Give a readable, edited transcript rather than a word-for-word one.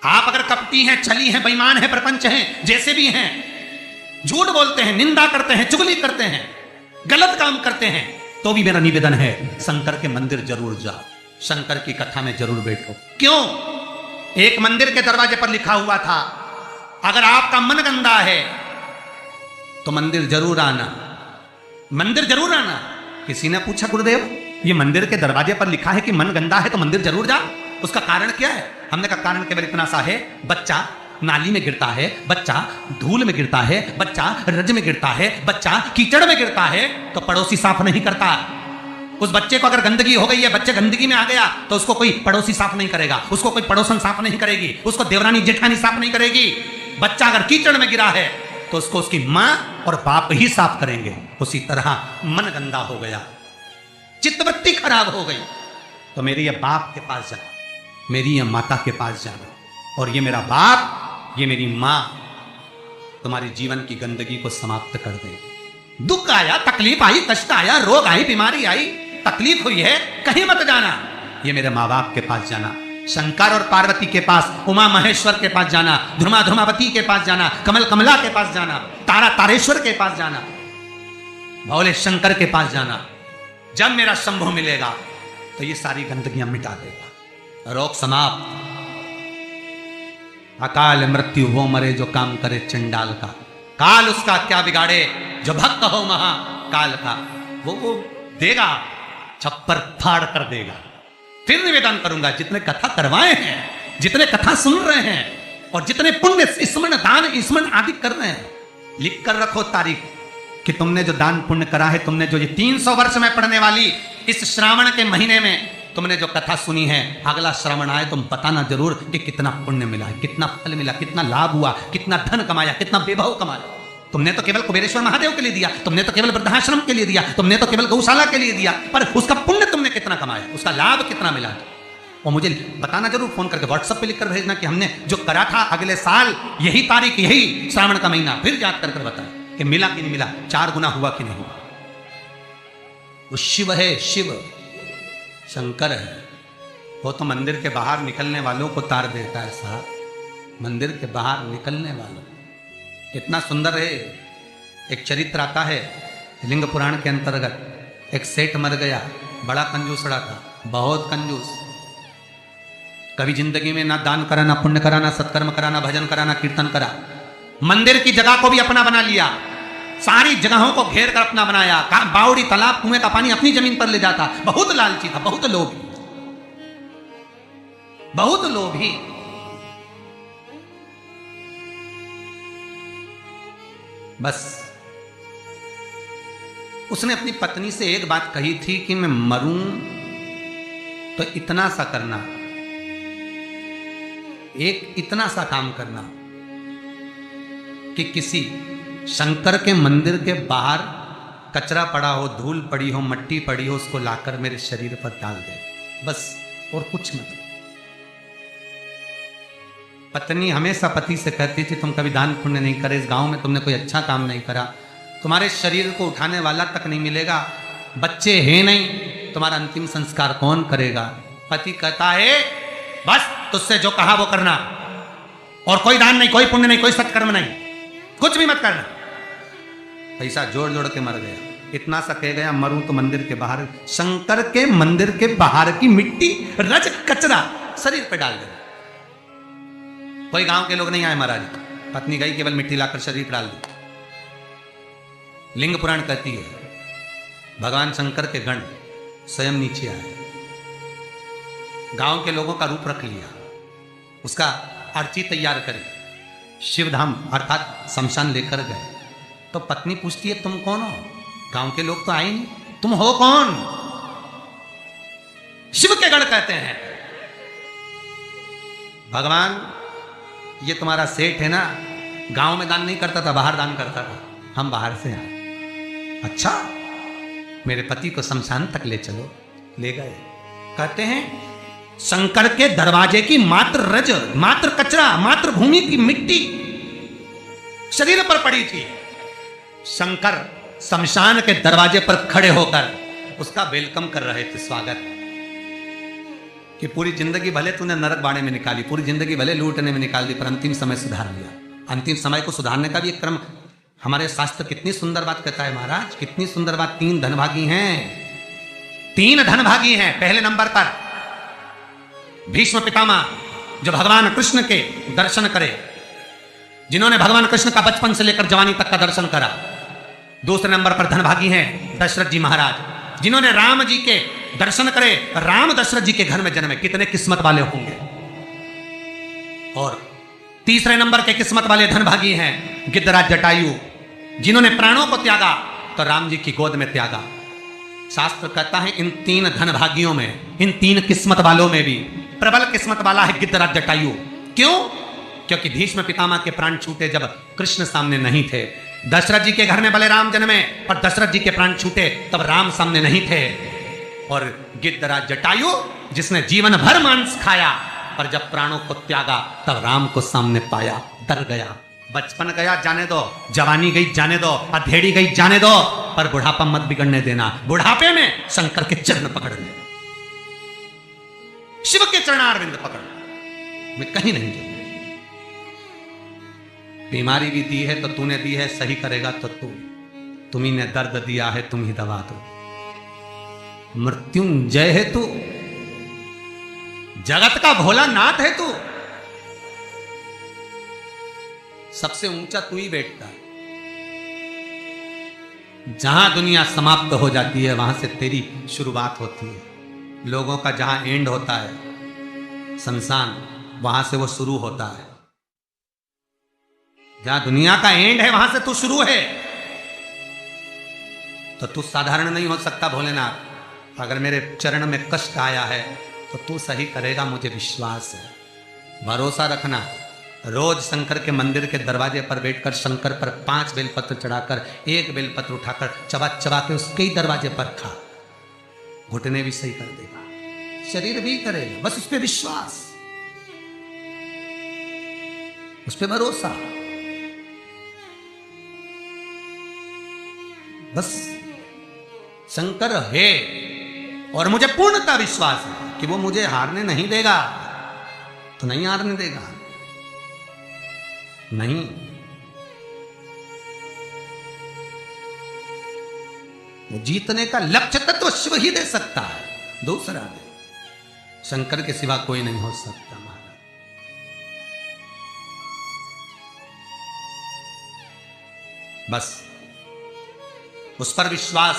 आप अगर कपटी हैं, छली हैं, बेईमान हैं, प्रपंच हैं, जैसे भी हैं, झूठ बोलते हैं, निंदा करते हैं, चुगली करते हैं, गलत काम करते हैं, तो भी मेरा निवेदन है शंकर के मंदिर जरूर जाओ, शंकर की कथा में जरूर बैठो। क्यों? एक मंदिर के दरवाजे पर लिखा हुआ था, अगर आपका मन गंदा है तो मंदिर जरूर आना, मंदिर जरूर आना। किसी ने पूछा, गुरुदेव ये मंदिर के दरवाजे पर लिखा है कि मन गंदा है तो मंदिर जरूर जा, उसका कारण क्या है? हमने कहा कारण केवल इतना सा है, बच्चा नाली में गिरता है, बच्चा धूल में गिरता है, बच्चा रज में गिरता है, बच्चा कीचड़ में गिरता है तो पड़ोसी साफ नहीं करता। उस बच्चे को अगर गंदगी हो गई है, बच्चे गंदगी में आ गया तो उसको कोई पड़ोसी साफ नहीं करेगा, उसको कोई पड़ोसन साफ नहीं करेगी, उसको देवरानी जेठानी साफ नहीं करेगी। बच्चा अगर कीचड़ में गिरा है तो उसको उसकी मां और बाप ही साफ करेंगे। उसी तरह मन गंदा हो गया, चित्तवृत्ति खराब हो गई तो मेरी ये बाप के पास जाना, मेरी ये माता के पास जाना, और ये मेरा बाप, ये मेरी मां तुम्हारे जीवन की गंदगी को समाप्त कर देंगे। दुख आया, तकलीफ आई, कष्ट आया, रोग आई, बीमारी आई, तकलीफ हुई है, कहीं मत जाना, ये मेरे माँ बाप के पास जाना, शंकर और पार्वती के पास, उमा महेश्वर के पास जाना, ध्रुमा ध्रुमावती के पास जाना, कमल कमला के पास जाना, तारा तारेश्वर के पास जाना, भोले शंकर के पास जाना। जब मेरा शंभु मिलेगा तो ये सारी गंदगियां मिटा देगा, रोग समाप्त। अकाल मृत्यु वो मरे जो काम करे चंडाल का, काल उसका क्या बिगाड़े जो भक्त हो महाकाल का। वो देगा, छप्पर फाड़ कर देगा। फिर निवेदन करूंगा, जितने कथा करवाए हैं, जितने कथा सुन रहे हैं और जितने पुण्य स्मरण दान स्मरण आदि कर रहे हैं, लिख कर रखो तारीख कि तुमने जो दान पुण्य करा है, तुमने जो ये 300 वर्ष में पढ़ने वाली इस श्रावण के महीने में तुमने जो कथा सुनी है, अगला श्रावण आए तुम बताना जरूर कि कितना पुण्य मिला है, कितना फल मिला, कितना लाभ हुआ, कितना धन कमाया, कितना वैभव कमाया। तुमने तो केवल कुबेरेश्वर महादेव के लिए दिया, तुमने तो केवल वृद्धाश्रम के लिए दिया, तुमने तो केवल गौशाला के लिए दिया, पर उसका पुण्य तुमने कितना कमाया, उसका लाभ कितना मिला। और मुझे बताना जरूर, फोन करके व्हाट्सएप पे लिखकर भेजना कि हमने जो करा था अगले साल यही तारीख, यही श्रावण का महीना, फिर याद कर बताए कि मिला कि नहीं मिला, 4 गुना हुआ कि नहीं हुआ। वो शिव है, शिव शंकर है, वो तो मंदिर के बाहर निकलने वालों को तार देता है साहब, मंदिर के बाहर निकलने वालों। कितना सुंदर है, एक चरित्र आता है लिंग पुराण के अंतर्गत। एक सेठ मर गया, बड़ा कंजूसड़ा था, बहुत कंजूस, कभी जिंदगी में ना दान करा, ना पुण्य करा, ना सत्कर्म करा, ना भजन करा, ना कीर्तन करा। मंदिर की जगह को भी अपना बना लिया, सारी जगहों को घेर कर अपना बनाया, बावड़ी तालाब कुएं का पानी अपनी जमीन पर ले जाता। बहुत लालची था, बहुत लोभी, बहुत लोभी। बस उसने अपनी पत्नी से एक बात कही थी कि मैं मरूं तो इतना सा करना, एक इतना सा काम करना कि किसी शंकर के मंदिर के बाहर कचरा पड़ा हो, धूल पड़ी हो, मट्टी पड़ी हो, उसको लाकर मेरे शरीर पर डाल दे, बस, और कुछ मत। पत्नी हमेशा पति से कहती थी तुम कभी दान पुण्य नहीं करे, इस गांव में तुमने कोई अच्छा काम नहीं करा, तुम्हारे शरीर को उठाने वाला तक नहीं मिलेगा, बच्चे हैं नहीं, तुम्हारा अंतिम संस्कार कौन करेगा। पति कहता है बस तुझसे जो कहा वो करना, और कोई दान नहीं, कोई पुण्य नहीं, कोई सत्कर्म नहीं, कुछ भी मत करना। पैसा जोड़ जोड़ के मर गया, इतना सा कह गया मरूं तो मंदिर के बाहर, शंकर के मंदिर के बाहर की मिट्टी रज कचरा शरीर पे डाल दे। कोई गांव के लोग नहीं आए महाराज, पत्नी गई, केवल मिट्टी लाकर शरीर पर डाल दी। लिंग पुराण कहती है भगवान शंकर के गण स्वयं नीचे आए, गांव के लोगों का रूप रख लिया, उसका अर्ची तैयार करी, शिवधाम अर्थात शमशान लेकर गए। तो पत्नी पूछती है तुम कौन हो? गांव के लोग तो आए नहीं, तुम हो कौन? शिव के गण कहते हैं भगवान ये तुम्हारा सेठ है ना, गांव में दान नहीं करता था, बाहर दान करता था, हम बाहर से आए। अच्छा, मेरे पति को शमशान तक ले चलो। ले गए। कहते हैं शंकर के दरवाजे की मात्र रज, मात्र कचरा, मात्र भूमि की मिट्टी शरीर पर पड़ी थी। शंकर शमशान के दरवाजे पर खड़े होकर उसका वेलकम कर रहे थे, स्वागत। कि पूरी जिंदगी भले तूने नरक बाड़े में निकाली, पूरी जिंदगी भले लूटने में निकाल दी, पर अंतिम समय सुधार लिया। अंतिम समय को सुधारने का भी एक क्रम हमारे शास्त्र कितनी सुंदर बात कहता है महाराज, कितनी सुंदर बात। 3 धनभागी हैं, 3 धनभागी हैं। पहले नंबर पर भीष्म पितामह, जो भगवान कृष्ण के दर्शन करे, जिन्होंने भगवान कृष्ण का बचपन से लेकर जवानी तक का दर्शन करा। दूसरे नंबर पर धनभागी हैं दशरथ जी महाराज, जिन्होंने राम जी के दर्शन करे, राम दशरथ जी के घर में जन्मे। कितने किस्मत वाले होंगे। और तीसरे नंबर के किस्मत वाले धनभागी हैं गिद्धराज जटायु, जिन्होंने प्राणों को त्यागा तो राम जी की गोद में त्यागा। शास्त्र कहता है इन 3 धनभागियों में, इन 3 किस्मत वालों में भी प्रबल किस्मत वाला है गिद्धराज जटायु। क्यों? क्योंकि भीष्म पितामह के प्राण छूटे जब कृष्ण सामने नहीं थे। दशरथ जी के घर में बलराम जन्मे, पर दशरथ जी के प्राण छूटे तब राम सामने नहीं थे। और गिद्धराज जटायु, जिसने जीवन भर मांस खाया, पर जब प्राणों को त्यागा तब राम को सामने पाया, डर गया। बचपन गया जाने दो, जवानी गई जाने दो, अधेड़ी गई जाने दो, पर बुढ़ापा मत बिगड़ने देना। बुढ़ापे में शंकर के चरण पकड़ ले, शिव के चरणारविंद पकड़, मैं कहीं नहीं जाऊंगा। बीमारी भी दी है तो तूने दी है, सही करेगा तो तुम्ही ने दर्द दिया है, तुम ही दवा दो। मृत्युंजय है तू, जगत का भोलानाथ है तू, सबसे ऊंचा तू ही बैठता है। जहां दुनिया समाप्त हो जाती है वहां से तेरी शुरुआत होती है। लोगों का जहां एंड होता है शमशान, वहां से वो शुरू होता है। जहां दुनिया का एंड है वहां से तू शुरू है। तो तू साधारण नहीं हो सकता भोलेनाथ। अगर मेरे चरण में कष्ट आया है तो तू सही करेगा, मुझे विश्वास है। भरोसा रखना। रोज शंकर के मंदिर के दरवाजे पर बैठकर शंकर पर 5 बेलपत्र चढ़ाकर 1 बेलपत्र उठाकर चबा चबा के उसके ही दरवाजे पर खा, घुटने भी सही कर देगा, शरीर भी करेगा। बस उस पर विश्वास, उस पर भरोसा। बस शंकर है और मुझे पूर्णता विश्वास है कि वो मुझे हारने नहीं देगा। तो नहीं हारने देगा, नहीं। वो जीतने का लक्ष्य तत्व शिव ही दे सकता है, दूसरा नहीं। शंकर के सिवा कोई नहीं हो सकता महाराज। बस उस पर विश्वास